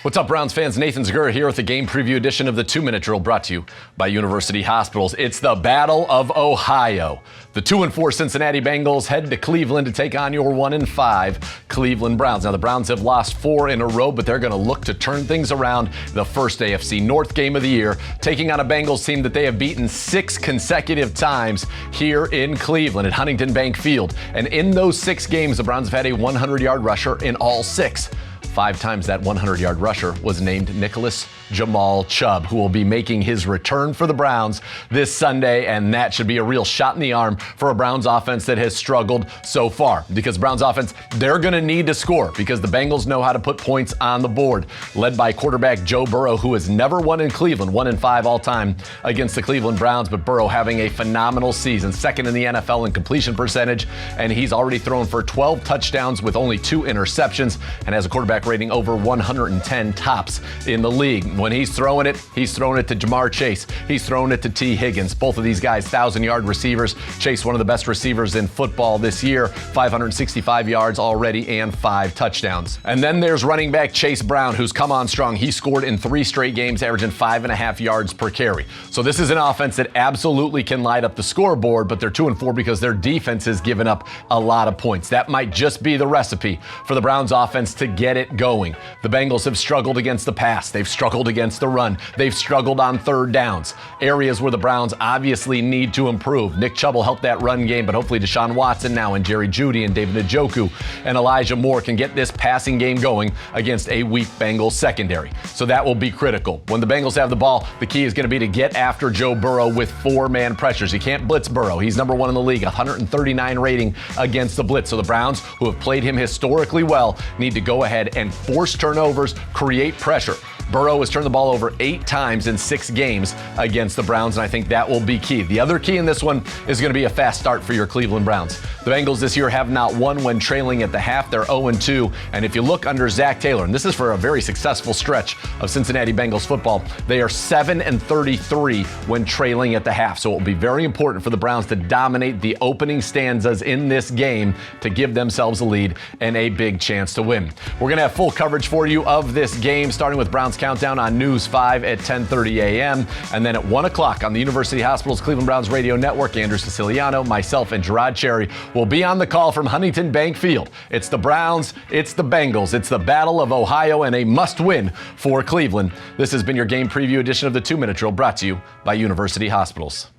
What's up, Browns fans? Nathan Zegura here with the game preview edition of the 2-Minute Drill brought to you by University Hospitals. It's the Battle of Ohio. The 2-4 Cincinnati Bengals head to Cleveland to take on your 1-5 Cleveland Browns. Now, the Browns have lost 4 in a row, but they're going to look to turn things around. The first AFC North game of the year, taking on a Bengals team that they have beaten 6 consecutive times here in Cleveland at Huntington Bank Field. And in those 6 games, the Browns have had a 100-yard rusher in all 6. 5 times that 100-yard rusher was named Nicholas Jamal Chubb, who will be making his return for the Browns this Sunday, and that should be a real shot in the arm for a Browns offense that has struggled so far. Because Browns offense, they're going to need to score because the Bengals know how to put points on the board. Led by quarterback Joe Burrow, who has never won in Cleveland, 1-5 all time against the Cleveland Browns, but Burrow having a phenomenal season, second in the NFL in completion percentage, and he's already thrown for 12 touchdowns with only 2 interceptions and has a quarterback rating over 110 tops in the league. When he's throwing it to Jamar Chase. He's throwing it to T. Higgins. Both of these guys, 1,000-yard receivers. Chase, one of the best receivers in football this year, 565 yards already and 5 touchdowns. And then there's running back Chase Brown, who's come on strong. He scored in 3 straight games, averaging 5.5 yards per carry. So this is an offense that absolutely can light up the scoreboard, but they're 2-4 because their defense has given up a lot of points. That might just be the recipe for the Browns offense to get it going. The Bengals have struggled against the pass. They've struggled against the run. They've struggled on third downs. Areas where the Browns obviously need to improve. Nick Chubb will help that run game, but hopefully Deshaun Watson now and Jerry Jeudy and David Njoku and Elijah Moore can get this passing game going against a weak Bengals secondary. So that will be critical. When the Bengals have the ball, the key is going to be to get after Joe Burrow with 4-man pressures. You can't blitz Burrow. He's number 1 in the league, 139 rating against the blitz. So the Browns, who have played him historically well, need to go ahead and force turnovers, create pressure. Burrow has turned the ball over 8 times in 6 games against the Browns, and I think that will be key. The other key in this one is going to be a fast start for your Cleveland Browns. The Bengals this year have not won when trailing at the half. They're 0-2, and if you look under Zach Taylor, and this is for a very successful stretch of Cincinnati Bengals football, they are 7-33 when trailing at the half. So it will be very important for the Browns to dominate the opening stanzas in this game to give themselves a lead and a big chance to win. We're going to have full coverage for you of this game, starting with Browns Countdown on News 5 at 10:30 a.m. And then at 1 o'clock on the University Hospitals Cleveland Browns radio network, Andrew Siciliano, myself, and Gerard Cherry will be on the call from Huntington Bank Field. It's the Browns, it's the Bengals, it's the Battle of Ohio, and a must-win for Cleveland. This has been your game preview edition of the 2-Minute Drill brought to you by University Hospitals.